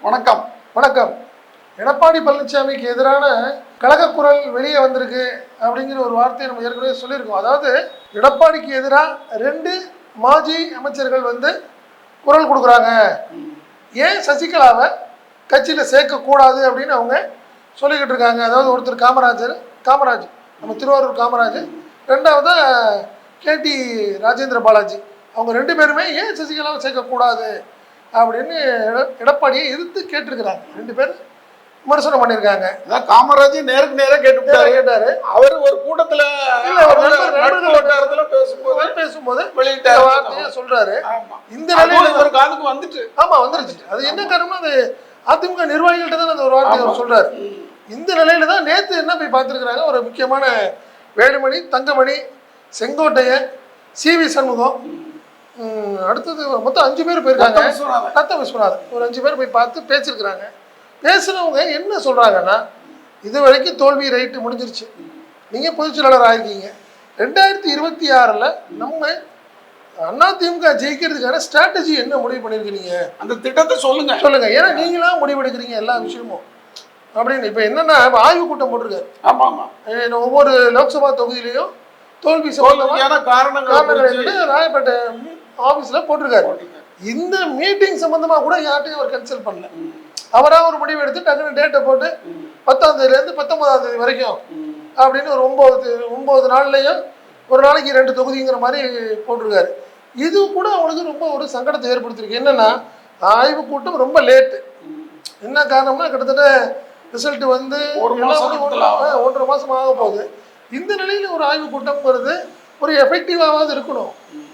வணக்கம். வணக்கம். எடப்பாடி பழனிசாமிக்கு எதிரான கழகக்குரல் வெளியே வந்திருக்கு அப்படிங்கிற ஒரு வார்த்தையை நம்ம ஏற்கனவே சொல்லியிருக்கோம். அதாவது எடப்பாடிக்கு எதிராக 2 மாஜி அமைச்சர்கள் வந்து குரல் கொடுக்குறாங்க. ஏன் சசிகலாவை கட்சியில் சேர்க்கக்கூடாது அப்படின்னு அவங்க சொல்லிக்கிட்டு இருக்காங்க. அதாவது ஒருத்தர் காமராஜ், நம்ம திருவாரூர் காமராஜ், 2வது கேடி ராஜேந்திர பாலாஜி. அவங்க 2 பேருமே ஏன் சசிகலாவை சேர்க்கக்கூடாது அப்படின்னு எடப்பாடியை எதிர்த்து கேட்டிருக்கிறாங்க. 2 பேர் விமர்சனம் பண்ணியிருக்காங்க. காமராஜ் நேருக்கு நேராக கேட்டாரு. அவர் ஒரு கூட்டத்தில் பேசும்போது வெளியிட்ட வார்த்தையை சொல்றாரு. இந்த நிலையில ஒரு காதுக்கு வந்துட்டு வந்துருச்சு. அது என்ன காரணம்னா அது அதிமுக நிர்வாகிகள்ட்ட தான் அந்த ஒரு வார்த்தையை சொல்றாரு. இந்த நிலையில தான் நேற்று என்ன போய் பார்த்துருக்குறாங்க, ஒரு முக்கியமான வேலுமணி, தங்கமணி, செங்கோட்டையன், CV சண்முகம், அடுத்தது மொத்தம் 5 பேர் போயிருக்காங்க. ரத்த விஸ்வநாதன் ஒரு 5 பேர் போய் பார்த்து பேசியிருக்கிறாங்க. பேசுகிறவங்க என்ன சொல்கிறாங்கன்னா, இது வரைக்கும் தோல்வி ரைட்டு முடிஞ்சிருச்சு, நீங்கள் பொதுச் செயலாளர் ஆகிருக்கீங்க, 2026 நம்ம அதிமுக ஜெயிக்கிறதுக்கான ஸ்ட்ராட்டஜி என்ன முடிவு பண்ணியிருக்கீங்க, அந்த திட்டத்தை சொல்லுங்க. ஏன்னா நீங்களாம் முடிவெடுக்கிறீங்க எல்லா விஷயமும் அப்படின்னு. இப்போ என்னன்னா ஆய்வு கூட்டம் போட்டிருக்காரு. ஒவ்வொரு லோக்சபா தொகுதியிலையும் தோல்வி காரணங்கள் ராயப்பேட்டை ஆஃபீஸில் போட்டிருக்காரு. இந்த மீட்டிங் சம்பந்தமாக கூட யார்ட்டையும் அவர் கன்சல்ட் பண்ணல. அவராக ஒரு முடிவு எடுத்து டக்குனு டேட்டை போட்டு 10ஆம் தேதியிலேருந்து 19ஆம் தேதி வரைக்கும் அப்படின்னு ஒரு 9 நாள்லையும் ஒரு நாளைக்கு 2 தொகுதிங்கிற மாதிரி போட்டிருக்காரு. இது கூட அவங்களுக்கு ரொம்ப ஒரு சங்கடத்தை ஏற்படுத்தியிருக்கு. என்னன்னா ஆய்வு கூட்டம் ரொம்ப லேட்டு. என்ன காரணம்னா கிட்டத்தட்ட ரிசல்ட் வந்து 1.5 மாதம் ஆக போகுது. இந்த நிலையில் ஒரு ஆய்வு கூட்டம் வருது, ஒரு எஃபெக்டிவாவது இருக்கணும்,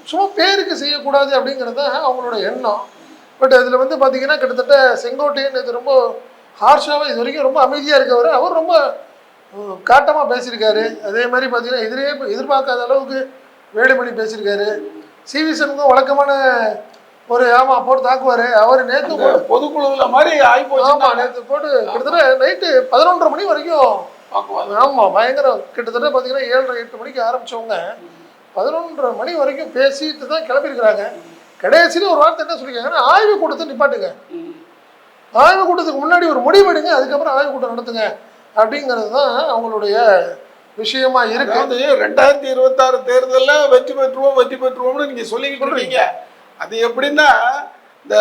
சும்மா பேருக்கு செய்யக்கூடாது அப்படிங்கிறது தான் அவங்களோட எண்ணம். பட் அதில் வந்து பார்த்தீங்கன்னா கிட்டத்தட்ட செங்கோட்டையன் இது ரொம்ப ஹார்ஷாக இது வரைக்கும் ரொம்ப அமைதியாக இருக்கவர், அவர் ரொம்ப காட்டமாக பேசியிருக்காரு. அதே மாதிரி பார்த்தீங்கன்னா எதிர்பார்க்காத அளவுக்கு வேலுமணி பேசியிருக்காரு. CV சண்முகம் வழக்கமான ஒரு போட்டு தாக்குவார். அவர் நேற்று பொதுக்குழுவில் மாதிரி நேற்று போட்டு கிட்டத்தட்ட நைட்டு 11:30 மணி வரைக்கும் பயங்கரம். கிட்டத்தட்ட பார்த்தீங்கன்னா 7:30-8 மணிக்கு ஆரம்பித்தவங்க 11:30 மணி வரைக்கும் பேசிட்டு தான் கிளம்பியிருக்கிறாங்க. கடைசியில் ஒரு வார்த்தை என்ன சொல்லியிருக்காங்கன்னா, ஆய்வு கூட்டத்தை நிப்பாட்டுங்க, ஆய்வு கூட்டத்துக்கு முன்னாடி ஒரு முடிவெடுங்க, அதுக்கப்புறம் ஆய்வு கூட்டம் நடத்துங்க அப்படிங்கிறது தான் அவங்களுடைய விஷயமா இருக்கு. அது 2026 தேர்தலில் வெற்றி பெற்றுவோம்னு நீங்கள் சொல்லிக்கிட்டு இருக்கீங்க. அது எப்படின்னா, இந்த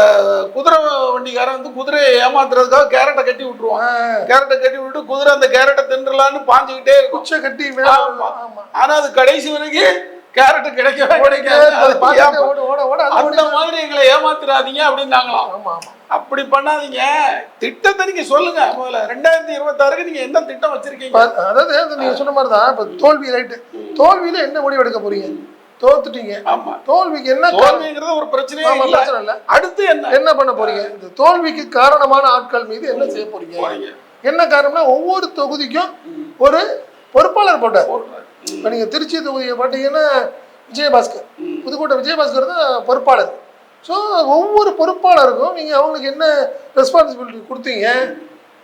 குதிரை வண்டிக்காரன் வந்து குதிரையை ஏமாத்துறதுக்காக கேரட்டை கட்டி விட்டுருவான். கேரட்டை கட்டி விட்டு குதிரை அந்த கேரட்டை தின்றலான்னு பாஞ்சுக்கிட்டே இருக்கும், குச்சை கட்டி. ஆனா அது கடைசி வரைக்கும் கேரட்டு கிடைக்கவே கிடைக்காது. அந்த மாதிரி எங்களை ஏமாத்துறாதீங்க அப்படின்னாங்களாம். அப்படி பண்ணாதீங்க, திட்டத்தை நீங்க சொல்லுங்க. முதல்ல 2026க்கு நீங்க என்ன திட்டம் வச்சிருக்கீங்க? அதாவது நீங்க சொன்ன மாதிரி தான். இப்ப தோல்வி ரைட்டு, தோல்வியில என்ன முடிவு எடுக்க போறீங்க? தோத்துட்டீங்க. தோல்விக்கு என்ன தோல்விங்கிறது ஒரு பிரச்சனையே இல்ல. அடுத்து என்ன பண்ண போறீங்க? இந்த தோல்விக்கு காரணமான ஆட்கள் மீது என்ன செய்ய போறீங்க? என்ன காரணம்னா, ஒவ்வொரு தொகுதிக்கும் ஒரு பொறுப்பாளர் போட்டார். இப்போ நீங்க திருச்சி தொகுதியை பார்த்தீங்கன்னா விஜயபாஸ்கர், புதுக்கோட்டை விஜயபாஸ்கர் தான் பொறுப்பாளர். ஸோ ஒவ்வொரு பொறுப்பாளருக்கும் நீங்கள் அவங்களுக்கு என்ன ரெஸ்பான்சிபிலிட்டி கொடுத்தீங்க,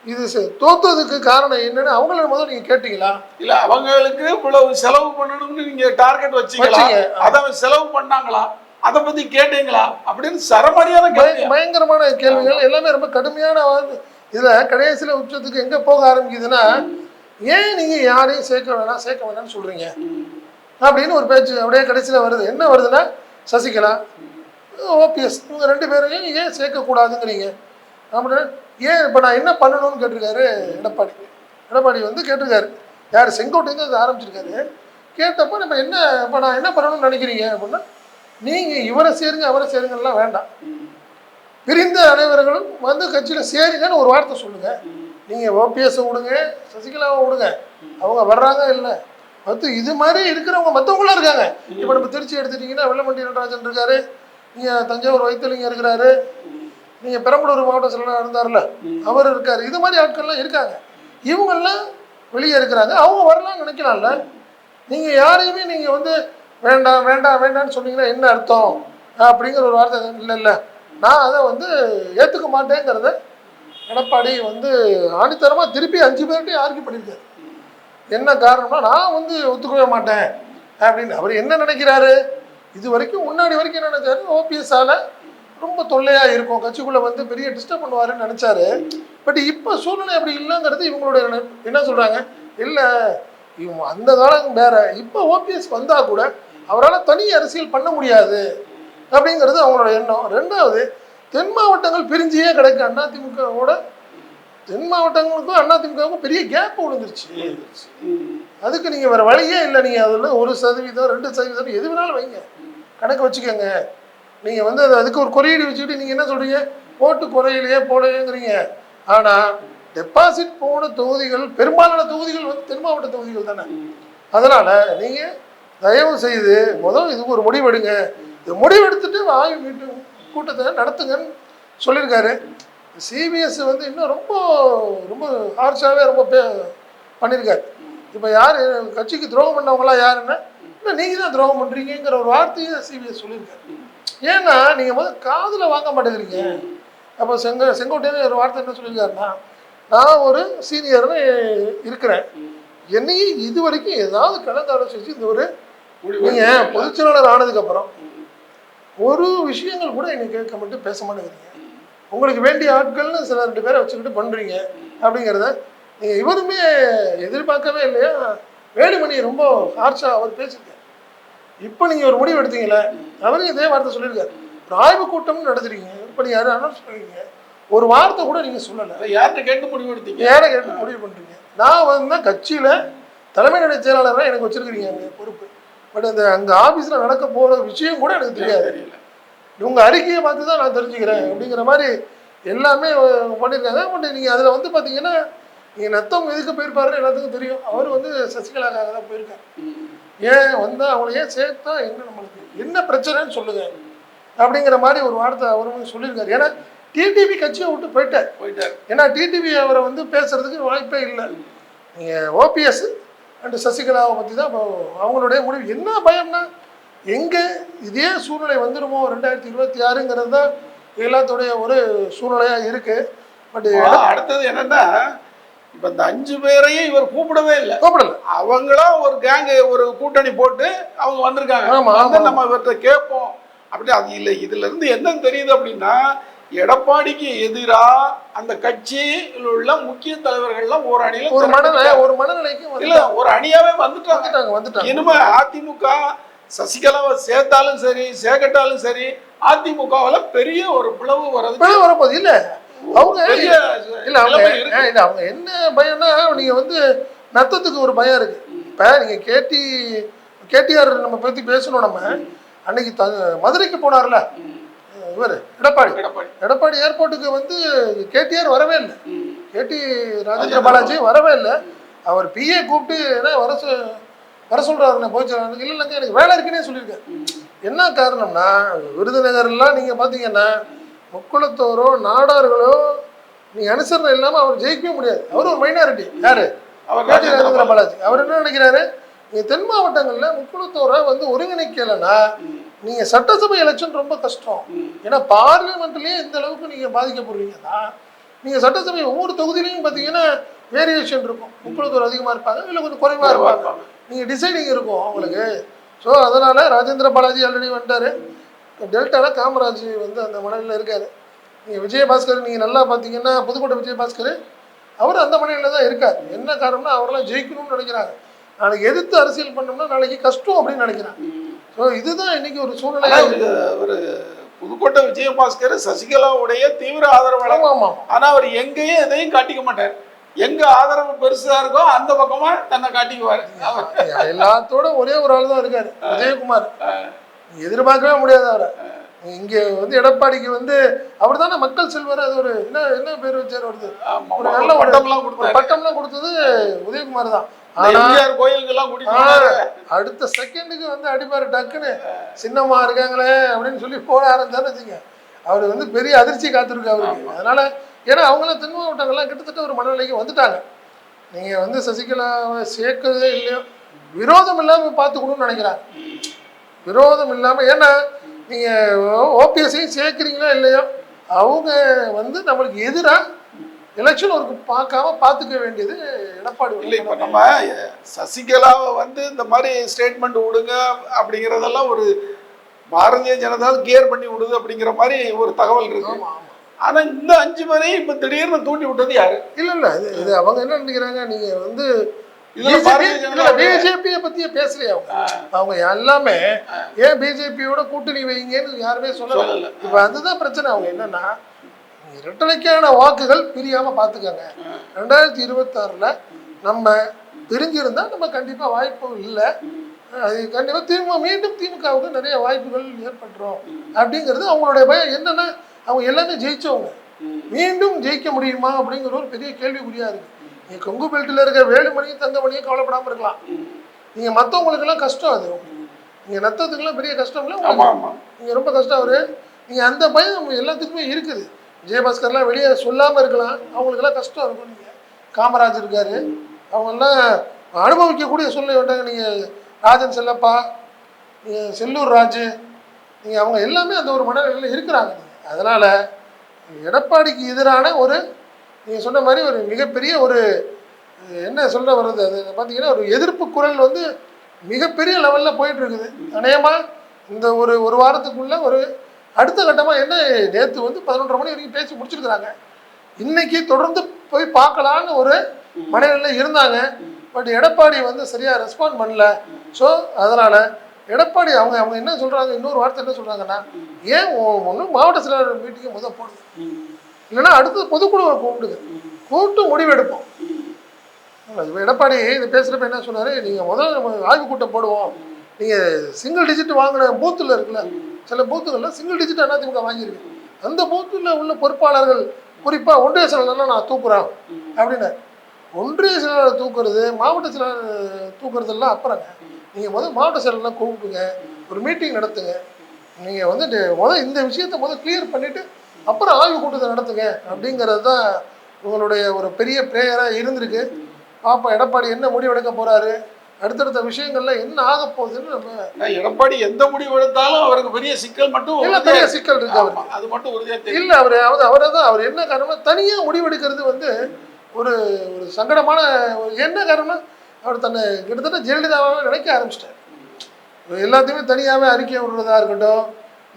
இது தோத்ததுக்கு காரணம் என்னன்னு அவங்கள முதல்ல நீங்க கேட்டீங்களா? இல்ல அவங்களுக்கு இவ்வளவு செலவு பண்ணணும்னு நீங்க டார்கெட் வச்சீங்களா? அதை செலவு பண்ணாங்களா? அதை பத்தி கேட்டீங்களா அப்படின்னு சரமாரியான பயங்கரமான கேள்விகள் எல்லாமே ரொம்ப கடுமையான. இதுல கடைசியில உச்சத்துக்கு எங்க போக ஆரம்பிக்குதுன்னா, ஏன் நீங்க யாரையும் சேர்க்க வேணாம்னு சொல்றீங்க அப்படின்னு ஒரு பேச்சு அப்படியே கடைசியில வருது. என்ன வருதுன்னா, சசிகலா, OPS இவங்க 2 பேரையும் ஏன் சேர்க்கக்கூடாதுங்கிறீங்க அப்படின்னு. ஏன் இப்போ நான் என்ன பண்ணணும்னு கேட்டிருக்காரு எடப்பாடி வந்து கேட்டிருக்காரு. யார்? செங்கோட்டைங்க அது ஆரம்பிச்சிருக்காரு. கேட்டப்போ இப்போ நான் என்ன பண்ணணும்னு நினைக்கிறீங்க அப்படின்னா, நீங்கள் இவரை சேருங்க அவரை சேருங்கலாம் வேண்டாம், பிரிந்த அனைவர்களும் வந்து கட்சியில் சேருங்கன்னு ஒரு வார்த்தை சொல்லுங்கள். நீங்கள் OPS விடுங்க, சசிகலாவை விடுங்க, அவங்க வர்றாங்க இல்லை இது மாதிரி இருக்கிறவங்க மற்றவங்களாம் இருக்காங்க. இப்போ நம்ம திருச்சி எடுத்துட்டிங்கன்னா வெள்ளமண்டி நடராஜன் இருக்காரு, நீங்கள் தஞ்சாவூர் வைத்தியலிங்கம் இருக்கிறாரு, நீங்கள் பெரம்பலூர் மாவட்ட செயலாளர் இருந்தார்ல அவர் இருக்கார். இது மாதிரி ஆட்கள்லாம் இருக்காங்க. இவங்கெல்லாம் வெளியே இருக்கிறாங்க, அவங்க வரலாம்னு நினைக்கலாம்ல. நீங்கள் யாரையுமே நீங்கள் வந்து வேண்டாம்னு சொன்னீங்கன்னா என்ன அர்த்தம் அப்படிங்கிற ஒரு வார்த்தை இல்லை. நான் அதை வந்து ஏற்றுக்க மாட்டேங்கிறத எடப்பாடி வந்து ஆணித்தரமாக திருப்பி 5 பேர்கிட்டையும் ஆர்கியூ பண்ணியிருக்காரு. என்ன காரணம்னா, நான் வந்து ஒத்துக்கவே மாட்டேன் அப்படின்னு. அவர் என்ன நினைக்கிறாரு, இது வரைக்கும் முன்னாடி வரைக்கும் என்ன நினைச்சாரு, OPS-ஆல ரொம்ப தொல்லையா இருக்கும், கட்சிக்குள்ள வந்து பெரிய டிஸ்டர்ப் பண்ணுவாருன்னு நினைச்சாரு. பட் இப்போ சூழ்நிலை அப்படி இல்லைங்கிறது இவங்களுடைய என்ன சொல்றாங்க, இல்ல இவங்க அந்த காலம் வேற, இப்போ ஓபிஎஸ் வந்தா கூட அவரால் தனி அரசியல் பண்ண முடியாது அப்படிங்கிறது அவங்களோட எண்ணம். ரெண்டாவது, தென் மாவட்டங்கள் பிரிஞ்சியே கிடக்கு அதிமுகவோட, தென் மாவட்டங்களுக்கும் அதிமுகவுக்கும் பெரிய கேப் விழுந்துருச்சு. அதுக்கு நீங்க வேற வழியே இல்லை. நீங்க அதில் 1% 2% எது வேணாலும் வைங்க, கணக்கு வச்சுக்கோங்க. நீங்க வந்து அதுக்கு ஒரு குறியீடு வச்சுக்கிட்டு நீங்க என்ன சொல்றீங்க, ஓட்டு குறையிலேயே போடலைங்கிறீங்க. ஆனா டெபாசிட் போன தொகுதிகள் பெரும்பாலான தொகுதிகள் வந்து தென் மாவட்ட தொகுதிகள் தானே. அதனால நீங்க தயவு செய்து முதல் இதுக்கு ஒரு முடிவெடுங்க. இது முடிவெடுத்துட்டு ஆய்வு மீட்டிங் கூட்டத்தை நடத்துங்கன்னு சொல்லியிருக்காரு. சிபிஎஸ் வந்து இன்னும் ரொம்ப ரொம்ப ஹார்ஷாகவே ரொம்ப பண்ணியிருக்காரு. இப்போ யார் கட்சிக்கு துரோகம் பண்ணவங்களாம் யாருன்னா, இல்லை நீங்கள் தான் துரோகம் பண்ணுறீங்கிற ஒரு வார்த்தையை சிபிஎஸ் சொல்லியிருக்காரு. ஏன்னா நீங்கள் முதல் காதில் வாங்க மாட்டேங்கிறீங்க. அப்போ செங்கோட்டையன் ஒரு வார்த்தை என்ன சொல்லியிருக்காருன்னா, நான் ஒரு சீனியர்னு இருக்கிறேன், என்னையும் இது வரைக்கும் ஏதாவது கலந்து ஆலோசிச்சு இந்த ஒரு நீங்கள் பொதுச்செயலாளர் ஆனதுக்கப்புறம் ஒரு விஷயங்கள் கூட என்னை கேட்க மட்டும் பேச மாட்டேங்கிறீங்க. உங்களுக்கு வேண்டிய ஆட்கள்னு சில 2 பேரை வச்சுக்கிட்டு பண்ணுறீங்க அப்படிங்கிறத நீங்கள் இவருமே எதிர்பார்க்கவே இல்லையா. வேலுமணி ரொம்ப ஹார்ஷாக அவர் பேசியிருக்காரு. இப்போ நீங்கள் ஒரு முடிவு எடுத்தீங்களே, அவரும் இதே வார்த்தை சொல்லியிருக்காரு. ஒரு ஆய்வு கூட்டம்னு நடத்துறீங்க, இப்போ நீங்கள் யாரும் அனௌன்ஸ் பண்ணுறீங்க, ஒரு வார்த்தை கூட நீங்கள் சொல்லலை. யார்கிட்ட கேட்டு முடிவு எடுத்தீங்க? யாரை கேட்டு முடிவு பண்ணுறீங்க? நான் வந்து கட்சியில் தலைமை நிலை செயலாளராக எனக்கு வச்சுருக்கிறீங்க அந்த பொறுப்பு. பட் அந்த அங்கே ஆஃபீஸில் நடக்க போகிற விஷயம் கூட எனக்கு தெரியாது. இவங்க அறிக்கையை பார்த்து தான் நான் தெரிஞ்சுக்கிறேன் அப்படிங்கிற மாதிரி எல்லாமே பண்ணியிருக்காங்க. பட் நீங்கள் அதில் வந்து பார்த்தீங்கன்னா, நீங்கள் நத்தம் எதுக்கு போயிருப்பாருன்னு எல்லாத்துக்கும் தெரியும். அவர் வந்து சசிகலாக்காக தான் போயிருக்காரு. ஏன் வந்தால் அவங்கள ஏன் சேர்த்தா என்ன, நம்மளுக்கு என்ன பிரச்சனைன்னு சொல்லுங்க அப்படிங்கிற மாதிரி ஒரு வார்த்தை அவரும் சொல்லியிருக்காரு. ஏன்னா டிடிவி கட்சியை விட்டு போயிட்டார். ஏன்னா டிடிவி அவரை வந்து பேசுறதுக்கு வாய்ப்பே இல்லை. நீங்கள் ஓபிஎஸ் அண்ட் சசிகலாவை பற்றி தான் இப்போ அவங்களுடைய முடிவு. என்ன பயம்னா, எங்கே இதே சூழ்நிலை வந்துடுமோ 2026ங்கிறது தான் எல்லாத்துடைய ஒரு சூழ்நிலையாக இருக்குது. பட் அடுத்தது என்னன்னா, இப்போ இந்த 5 பேரையும் இவர் கூப்பிடவே இல்லை. அவங்களா ஒரு கேங்கு ஒரு கூட்டணி போட்டு அவங்க வந்திருக்காங்க. நம்ம இவர்கிட்ட கேட்போம் அப்படி அது இல்லை. இதுல இருந்து என்ன தெரியுது அப்படின்னா, எடப்பாடிக்கு எதிரா அந்த கட்சியில் உள்ள முக்கிய தலைவர்கள்லாம் ஒரு அணியில ஒரு மனநிலைக்கு இல்ல ஒரு அணியாவே வந்துட்டாங்க. இனிமே அதிமுக சசிகலாவை சேர்த்தாலும் சரி சேர்க்கட்டாலும் சரி, அதிமுகவில் பெரிய ஒரு பிளவு வரப்போகுது. இல்ல அவங்க அவங்க என்ன பயம்னா, நீங்க வந்து நத்தத்துக்கு ஒரு பயம் இருக்கு. இப்ப நீங்க கேடிஆர் நம்ம பத்தி பேசணும். நம்ம அன்னைக்கு மதுரைக்கு போனார்ல இவர் எடப்பாடி ஏர்போர்ட்டுக்கு வந்து கேடிஆர் வரவே இல்லை. ராஜேந்திர பாலாஜி வரவே இல்லை. அவர் பிஏ கூப்பிட்டு வர சொல்றாரு, போயிச்சாரு. இல்லைங்க எனக்கு வேலை இருக்குன்னே சொல்லியிருக்காரு. என்ன காரணம்னா, விருதுநகர்லாம் நீங்க பாத்தீங்கன்னா முக்குளத்தோரோ நாடார்களோ நீங்க அனுசரணை இல்லாம அவர் ஜெயிக்கவே முடியாது. அவர் ஒரு மைனாரிட்டி. யாரு? ராஜேந்திர பாலாஜி. அவர் என்ன நினைக்கிறாரு, நீங்க தென் மாவட்டங்கள்ல முக்குளத்தோரை வந்து ஒருங்கிணைக்கலைன்னா நீங்க சட்டசபை எலெக்ஷன் ரொம்ப கஷ்டம். ஏன்னா பார்லிமெண்ட்லயே இந்த அளவுக்கு நீங்க பாதிக்கப்படுவீங்கன்னா, நீங்க சட்டசபை ஒவ்வொரு தொகுதியிலையும் பாத்தீங்கன்னா வேரியேஷன் இருக்கும். முக்குளத்தோர் அதிகமா இருப்பாங்க, இல்லை கொஞ்சம் குறைவா இருப்பாங்க. நீங்க டிசைடிங் இருக்கும் அவங்களுக்கு. ஸோ அதனால ராஜேந்திர பாலாஜி ஆல்ரெடி வந்துட்டாரு. டெல்டால காமராஜ் வந்து அந்த மணலில் இருக்காரு. நீங்கள் விஜயபாஸ்கர் நீங்கள் நல்லா பார்த்தீங்கன்னா, புதுக்கோட்டை விஜயபாஸ்கர் அவர் அந்த மணலில் தான் இருக்கார். என்ன காரணம்னா, அவரெல்லாம் ஜெயிக்கணும்னு நினைக்கிறாங்க. நாளைக்கு எதிர்த்து அரசியல் பண்ணோம்னா நாளைக்கு கஷ்டம் அப்படின்னு நினைக்கிறாங்க. ஸோ இதுதான் இன்னைக்கு ஒரு சூழ்நிலை. ஒரு புதுக்கோட்டை விஜயபாஸ்கர் சசிகலாவுடைய தீவிர ஆதரவாளர். ஆனா அவர் எங்கேயும் எதையும் காட்டிக்க மாட்டார். எங்க ஆதரவு பெருசா இருக்கோ அந்த பக்கமா தன்னை காட்டிக்குவாரு. எல்லாத்தோட ஒரே ஒரு ஆள் தான் இருக்காரு, விஜயகுமார். எதிர்பார்க்கவே முடியாது அவரை. இங்க வந்து எடப்பாடிக்கு வந்து அவர் தானே மக்கள் செல்வர். அது ஒரு என்ன பேர் வச்சாரு, வருது ஒரு நல்ல பட்டம்லாம் கொடுத்தது உதயகுமார் தான். அடுத்த செகண்டுக்கு வந்து அடிப்பாரு டக்குன்னு, சின்னம்மா இருக்காங்களே அப்படின்னு சொல்லி போட ஆரம்பிச்சாரு வச்சுங்க. அவர் வந்து பெரிய அதிர்ச்சி காத்திருக்கு அவருக்கு. அதனால ஏன்னா அவங்களாம் தென் மாவட்டங்கள்லாம் கிட்டத்தட்ட ஒரு மனநிலைக்கு வந்துட்டாங்க. நீங்க வந்து சசிகலாவை சேர்க்கறதே இல்லையோ, விரோதம் இல்லாம பார்த்துக்கணும்னு நினைக்கிறாங்க. விரோதம் இல்லாம, ஏன்னா நீங்க ஓபிஎஸ்ஸையும் சேர்க்குறீங்களோ இல்லையோ, அவங்க வந்து நம்மளுக்கு எதிராக எலெக்ஷன் ஒரு பார்த்துக்க வேண்டியது எடப்பாடி இல்லை. இப்போ நம்ம சசிகலாவை வந்து இந்த மாதிரி ஸ்டேட்மெண்ட் விடுங்க அப்படிங்கிறதெல்லாம் ஒரு பாரதிய ஜனதா கியர் பண்ணி விடுது அப்படிங்கிற மாதிரி ஒரு தகவல் இருக்கு. ஆமா ஆமா. ஆனா இந்த 5 பேரையும் இப்ப திடீர்னு தூண்டி விட்டது யாரு? இல்ல இது அவங்க என்ன நினைக்கிறாங்க, நீங்க வந்து இதுல பாரதிய ஜனதா பிஜேபியை பத்தியே பேசலையே அவங்க எல்லாமே. ஏன் பிஜேபியோட கூட்டணி வைங்கன்னு யாருமே சொல்லல. இப்ப அதுதான் பிரச்சனை. அவங்க என்னன்னா, இரட்டலைக்கான வாக்குகள் பிரியாம பாத்துக்கங்க. 2026ல நம்ம பிரிஞ்சிருந்தா நம்ம கண்டிப்பா வாய்ப்பு இல்லை. அது கண்டிப்பா மீண்டும் திமுகவுக்கு நிறைய வாய்ப்புகள் ஏற்பட்டுரும் அப்படிங்கிறது அவங்களுடைய பயம். என்னன்னா, அவங்க எல்லாமே ஜெயிச்சவங்க, மீண்டும் ஜெயிக்க முடியுமா அப்படிங்கிற ஒரு பெரிய கேள்விக்குறியா இருக்கு. நீங்க கொங்கு பெல்ட்டில் இருக்க வேலுமணியும் தங்கமணியும் கவலைப்படாம இருக்கலாம். நீங்க மற்றவங்களுக்கு எல்லாம் கஷ்டம். அது நீங்க நத்தத்துக்குலாம் பெரிய கஷ்டம் இல்லை, நீங்க ரொம்ப கஷ்டம் அவரு. நீங்க அந்த பயம் எல்லாத்துக்குமே இருக்குது. விஜயபாஸ்கர்லாம் வெளியே சொல்லாம இருக்கலாம், அவங்களுக்கெல்லாம் கஷ்டம் இருக்கும். நீங்க காமராஜ் இருக்காரு, அவங்கெல்லாம் அனுபவிக்கக்கூடிய சூழ்நிலை வேண்டாங்க. நீங்க ராஜன் செல்லப்பா, நீங்கள் செல்லூர் ராஜு, நீங்கள் அவங்க எல்லாமே அந்த ஒரு மனநிலையில் இருக்கிறாங்க. அதனால் எடப்பாடிக்கு எதிரான ஒரு நீங்கள் சொன்ன மாதிரி ஒரு மிகப்பெரிய ஒரு என்ன சொல்ல வர்றது, அது பார்த்தீங்கன்னா ஒரு எதிர்ப்பு குரல் வந்து மிகப்பெரிய லெவலில் போயிட்டுருக்குது. அநேகமாக இந்த ஒரு வாரத்துக்குள்ளே ஒரு அடுத்த கட்டமாக என்ன, நேற்று வந்து 11:30 மணி வரைக்கும் பேசி முடிச்சிருக்கிறாங்க. இன்றைக்கி தொடர்ந்து போய் பார்க்கலான்னு ஒரு மனநிலையில் இருந்தாங்க. பட் எடப்பாடி வந்து சரியாக ரெஸ்பாண்ட் பண்ணல. ஸோ அதனால் எடப்பாடி அவங்க என்ன சொல்கிறாங்க, இன்னொரு வார்த்தை என்ன சொல்கிறாங்கன்னா, ஏன் ஒன்றும் மாவட்ட செயலாளர் மீட்டிங்கை போடுது, இல்லைன்னா அடுத்தது பொதுக்குழுவை கூப்பிட்டு முடிவெடுப்போம். எடப்பாடி இது பேசுகிறப்ப என்ன சொன்னார், நீங்கள் நம்ம ஆய்வு கூட்டம் போடுவோம், நீங்கள் சிங்கிள் டிஜிட் வாங்கின பூத்தில் இருக்குல்ல, சில பூத்துகளில் சிங்கிள் டிஜிட் அதிமுக வாங்கியிருக்கு, அந்த பூத்தில் உள்ள பொறுப்பாளர்கள் குறிப்பாக ஒன்றிய செயலாளர்லாம் நான் தூக்குறேன் அப்படின்னு. ஒன்றிய செயலாளர் தூக்குறது, மாவட்ட செயலாளர் தூக்குறதெல்லாம் அப்புறங்க. நீங்கள் மாவட்ட செயலாளர்லாம் கூப்பிடுங்க, ஒரு மீட்டிங் நடத்துங்க. நீங்கள் இந்த விஷயத்தை கிளியர் பண்ணிவிட்டு அப்புறம் ஆய்வு கூட்டத்தை நடத்துங்க அப்படிங்கிறது தான் உங்களுடைய ஒரு பெரிய ப்ரேயராக இருந்திருக்கு. பாப்பா எடப்பாடி என்ன முடிவு எடுக்க போகிறாரு, அடுத்தடுத்த விஷயங்கள்ல என்ன ஆக போகுதுன்னு. நம்ம எடப்பாடி எந்த முடிவு எடுத்தாலும் அவருக்கு பெரிய சிக்கல் மட்டும் பெரிய சிக்கல் இருக்கு அவருக்கு. அது மட்டும் உறுதியாக இல்லை, அவர் என்ன காரணம், தனியாக முடிவெடுக்கிறது வந்து ஒரு சங்கடமான என்ன காரணம், அவர் தன்னை கிட்டத்தட்ட ஜெயலலிதாவாக நினைக்க ஆரம்பிச்சிட்டார். எல்லாத்தையுமே தனியாகவே அறிக்கை விடுறதா இருக்கட்டும்,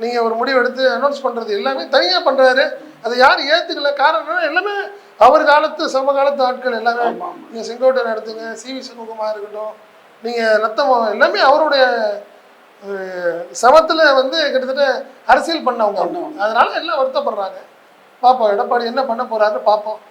நீங்கள் ஒரு முடிவு எடுத்து அனௌன்ஸ் பண்ணுறது எல்லாமே தனியாக பண்ணுறாரு. அதை யாரும் ஏற்றுக்கல. காரணம் எல்லாமே அவர் காலத்து சமகாலத்து ஆட்கள் எல்லாமே. நீங்கள் செங்கோட்டையன் எடுத்துங்க, சிவி சண்முகமாக இருக்கட்டும், நீங்கள் நத்தம் எல்லாமே அவருடைய சமத்தில் கிட்டத்தட்ட அரசியல் பண்ணவங்க. அதனால எல்லாம் வருத்தப்படுறாங்க. பார்ப்போம் எடப்பாடி என்ன பண்ண போகிறாருன்னு பார்ப்போம்.